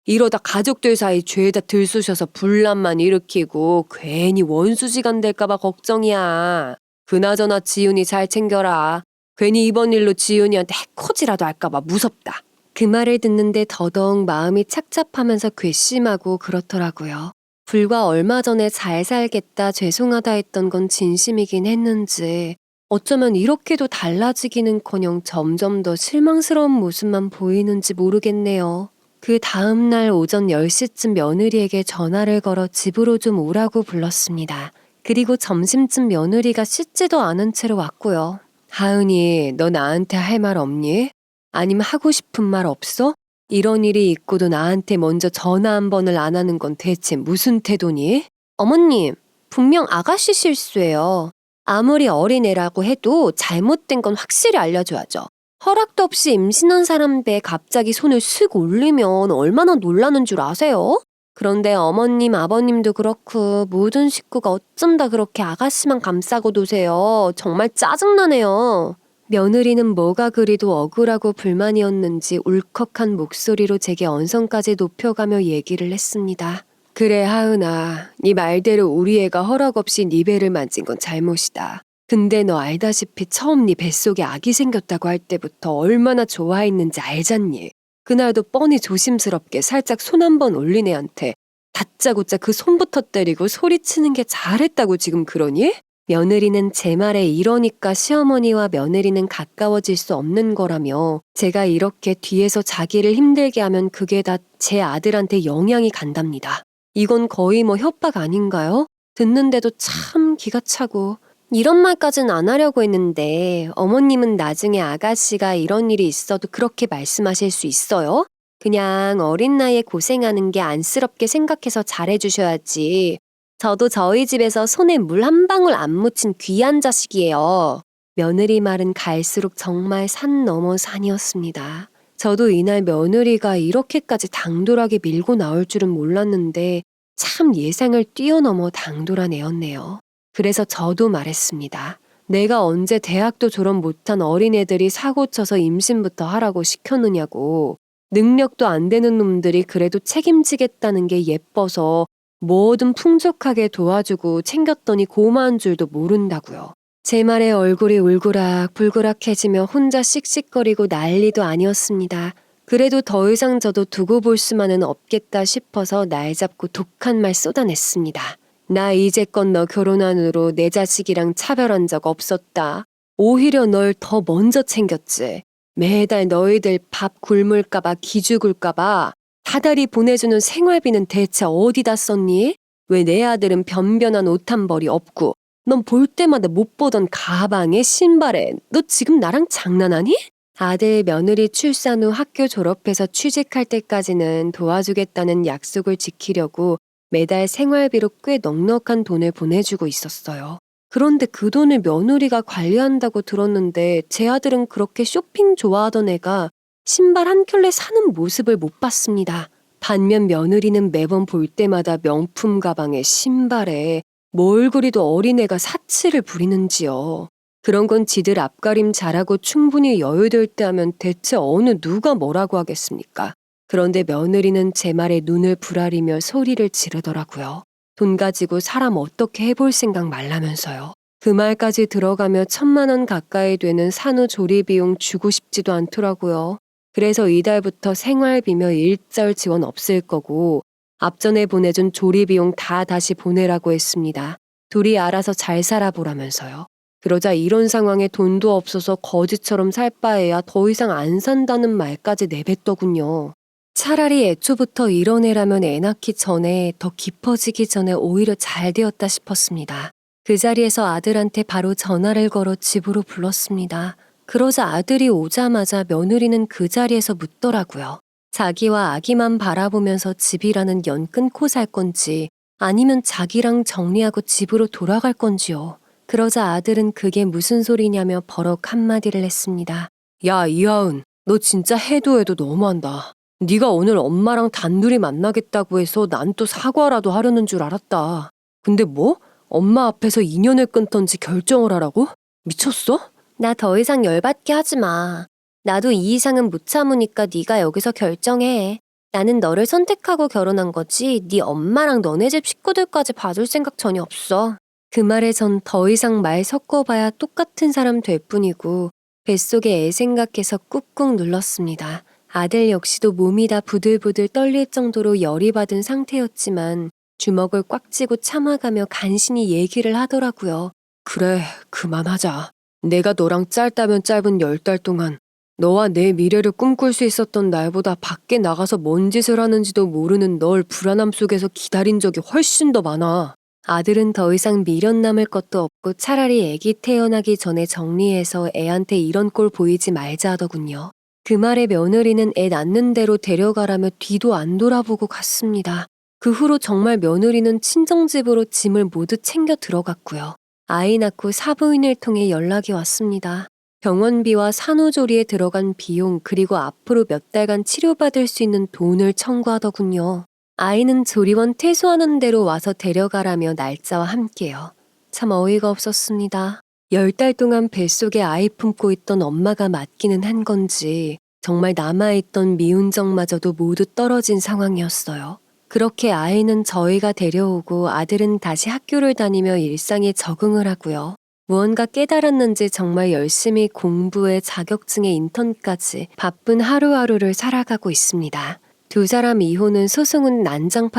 이러다 가족들 사이 죄다 들쑤셔서 분란만 일으키고 괜히 원수지간 될까봐 걱정이야. 그나저나 지훈이 잘 챙겨라. 괜히 이번 일로 지윤이한테 해코지라도 할까봐 무섭다. 그 말을 듣는데 더더욱 마음이 착잡하면서 괘씸하고 그렇더라고요. 불과 얼마 전에 잘 살겠다 죄송하다 했던 건 진심이긴 했는지 어쩌면 이렇게도 달라지기는커녕 점점 더 실망스러운 모습만 보이는지 모르겠네요. 그 다음날 오전 10시쯤 며느리에게 전화를 걸어 집으로 좀 오라고 불렀습니다. 그리고 점심쯤 며느리가 씻지도 않은 채로 왔고요. 하은이, 너 나한테 할 말 없니? 아니면 하고 싶은 말 없어? 이런 일이 있고도 나한테 먼저 전화 한 번을 안 하는 건 대체 무슨 태도니? 어머님, 분명 아가씨 실수예요. 아무리 어린애라고 해도 잘못된 건 확실히 알려줘야죠. 허락도 없이 임신한 사람 배에 갑자기 손을 쓱 올리면 얼마나 놀라는 줄 아세요? 그런데 어머님, 아버님도 그렇고 모든 식구가 어쩜 다 그렇게 아가씨만 감싸고 노세요. 정말 짜증나네요. 며느리는 뭐가 그리도 억울하고 불만이었는지 울컥한 목소리로 제게 언성까지 높여가며 얘기를 했습니다. 그래 하은아, 네 말대로 우리 애가 허락 없이 네 배를 만진 건 잘못이다. 근데 너 알다시피 처음 네 뱃속에 아기 생겼다고 할 때부터 얼마나 좋아했는지 알잖니? 그날도 뻔히 조심스럽게 살짝 손 한 번 올린 애한테 다짜고짜 그 손부터 때리고 소리치는 게 잘했다고 지금 그러니? 며느리는 제 말에 이러니까 시어머니와 며느리는 가까워질 수 없는 거라며 제가 이렇게 뒤에서 자기를 힘들게 하면 그게 다 제 아들한테 영향이 간답니다. 이건 거의 뭐 협박 아닌가요? 듣는데도 참 기가 차고 이런 말까진 안 하려고 했는데 어머님은 나중에 아가씨가 이런 일이 있어도 그렇게 말씀하실 수 있어요? 그냥 어린 나이에 고생하는 게 안쓰럽게 생각해서 잘해주셔야지. 저도 저희 집에서 손에 물 한 방울 안 묻힌 귀한 자식이에요. 며느리 말은 갈수록 정말 산 넘어 산이었습니다. 저도 이날 며느리가 이렇게까지 당돌하게 밀고 나올 줄은 몰랐는데 참 예상을 뛰어넘어 당돌한 애였네요. 그래서 저도 말했습니다. 내가 언제 대학도 졸업 못한 어린애들이 사고 쳐서 임신부터 하라고 시켰느냐고. 능력도 안 되는 놈들이 그래도 책임지겠다는 게 예뻐서 뭐든 풍족하게 도와주고 챙겼더니 고마운 줄도 모른다고요. 제 말에 얼굴이 울그락불그락해지며 혼자 씩씩거리고 난리도 아니었습니다. 그래도 더 이상 저도 두고 볼 수만은 없겠다 싶어서 날 잡고 독한 말 쏟아냈습니다. 나 이제껏 너 결혼한 후로 내 자식이랑 차별한 적 없었다. 오히려 널 더 먼저 챙겼지. 매달 너희들 밥 굶을까봐 기죽을까봐 다달이 보내주는 생활비는 대체 어디다 썼니? 왜 내 아들은 변변한 옷 한 벌이 없고 넌 볼 때마다 못 보던 가방에 신발에 너 지금 나랑 장난하니? 아들 며느리 출산 후 학교 졸업해서 취직할 때까지는 도와주겠다는 약속을 지키려고 매달 생활비로 꽤 넉넉한 돈을 보내주고 있었어요. 그런데 그 돈을 며느리가 관리한다고 들었는데 제 아들은 그렇게 쇼핑 좋아하던 애가 신발 한 켤레 사는 모습을 못 봤습니다. 반면 며느리는 매번 볼 때마다 명품 가방에 신발에 뭘 그리도 어린애가 사치를 부리는지요. 그런 건 지들 앞가림 잘하고 충분히 여유될 때 하면 대체 어느 누가 뭐라고 하겠습니까? 그런데 며느리는 제 말에 눈을 부라리며 소리를 지르더라고요. 돈 가지고 사람 어떻게 해볼 생각 말라면서요. 그 말까지 들어가며 1,000만 원 가까이 되는 산후 조리비용 주고 싶지도 않더라고요. 그래서 이달부터 생활비며 일절 지원 없을 거고 앞전에 보내준 조리비용 다 다시 보내라고 했습니다. 둘이 알아서 잘 살아보라면서요. 그러자 이런 상황에 돈도 없어서 거지처럼 살 바에야 더 이상 안 산다는 말까지 내뱉더군요. 차라리 애초부터 이런 애라면 애 낳기 전에 더 깊어지기 전에 오히려 잘 되었다 싶었습니다. 그 자리에서 아들한테 바로 전화를 걸어 집으로 불렀습니다. 그러자 아들이 오자마자 며느리는 그 자리에서 묻더라고요. 자기와 아기만 바라보면서 집이라는 연 끊고 살 건지 아니면 자기랑 정리하고 집으로 돌아갈 건지요. 그러자 아들은 그게 무슨 소리냐며 버럭 한마디를 했습니다. 야 이하은, 너 진짜 해도 해도 너무한다. 네가 오늘 엄마랑 단둘이 만나겠다고 해서 난 또 사과라도 하려는 줄 알았다. 근데 뭐? 엄마 앞에서 인연을 끊던지 결정을 하라고? 미쳤어? 나 더 이상 열받게 하지 마. 나도 이 이상은 못 참으니까 네가 여기서 결정해. 나는 너를 선택하고 결혼한 거지 네 엄마랑 너네 집 식구들까지 봐줄 생각 전혀 없어. 그 말에 전 더 이상 말 섞어봐야 똑같은 사람 될 뿐이고 뱃속에 애 생각해서 꾹꾹 눌렀습니다. 아들 역시도 몸이 다 부들부들 떨릴 정도로 열이 받은 상태였지만 주먹을 꽉 쥐고 참아가며 간신히 얘기를 하더라고요. 그래, 그만하자. 내가 너랑 짧다면 짧은 10달 동안 너와 내 미래를 꿈꿀 수 있었던 날보다 밖에 나가서 뭔 짓을 하는지도 모르는 널 불안함 속에서 기다린 적이 훨씬 더 많아. 아들은 더 이상 미련 남을 것도 없고 차라리 애기 태어나기 전에 정리해서 애한테 이런 꼴 보이지 말자 하더군요. 그 말에 며느리는 애 낳는 대로 데려가라며 뒤도 안 돌아보고 갔습니다. 그 후로 정말 며느리는 친정집으로 짐을 모두 챙겨 들어갔고요. 아이 낳고 사부인을 통해 연락이 왔습니다. 병원비와 산후조리에 들어간 비용 그리고 앞으로 몇 달간 치료받을 수 있는 돈을 청구하더군요. 아이는 조리원 퇴소하는 대로 와서 데려가라며 날짜와 함께요. 참 어이가 없었습니다. 10달 동안 뱃속에 아이 품고 있던 엄마가 맞기는 한 건지 정말 남아있던 미운 정마저도 모두 떨어진 상황이었어요. 그렇게 아이는 저희가 데려오고 아들은 다시 학교를 다니며 일상에 적응을 하고요. 무언가 깨달았는지 정말 열심히 공부에 자격증에 인턴까지 바쁜 하루하루를 살아가고 있습니다. 두 사람 이혼은 소송은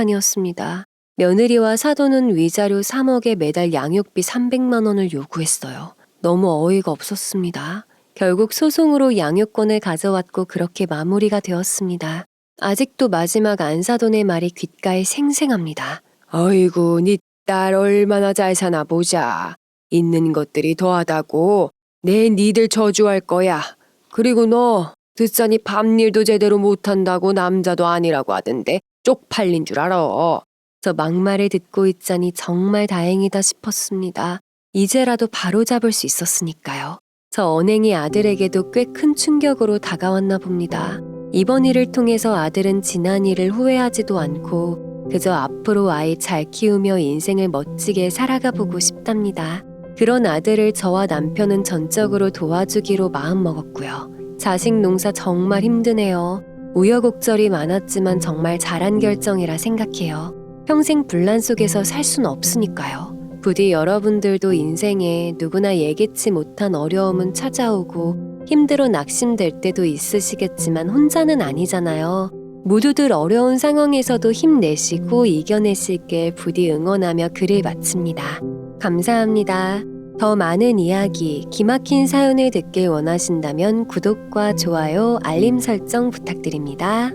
난장판이었습니다. 며느리와 사돈은 위자료 3억에 매달 양육비 300만 원을 요구했어요. 너무 어이가 없었습니다. 결국 소송으로 양육권을 가져왔고 그렇게 마무리가 되었습니다. 아직도 마지막 안사돈의 말이 귓가에 생생합니다. 어이구, 니 딸 얼마나 잘 사나 보자. 있는 것들이 더하다고 내 니들 저주할 거야. 그리고 너 듣자니 밤일도 제대로 못한다고 남자도 아니라고 하던데 쪽팔린 줄 알아. 저 막말을 듣고 있자니 정말 다행이다 싶었습니다. 이제라도 바로잡을 수 있었으니까요. 저 언행이 아들에게도 꽤 큰 충격으로 다가왔나 봅니다. 이번 일을 통해서 아들은 지난 일을 후회하지도 않고 그저 앞으로 아이 잘 키우며 인생을 멋지게 살아가 보고 싶답니다. 그런 아들을 저와 남편은 전적으로 도와주기로 마음먹었고요. 자식 농사 정말 힘드네요. 우여곡절이 많았지만 정말 잘한 결정이라 생각해요. 평생 분란 속에서 살 순 없으니까요. 부디 여러분들도 인생에 누구나 예기치 못한 어려움은 찾아오고 힘들어 낙심될 때도 있으시겠지만 혼자는 아니잖아요. 모두들 어려운 상황에서도 힘내시고 이겨내시길 부디 응원하며 글을 마칩니다. 감사합니다. 더 많은 이야기, 기막힌 사연을 듣길 원하신다면 구독과 좋아요, 알림 설정 부탁드립니다.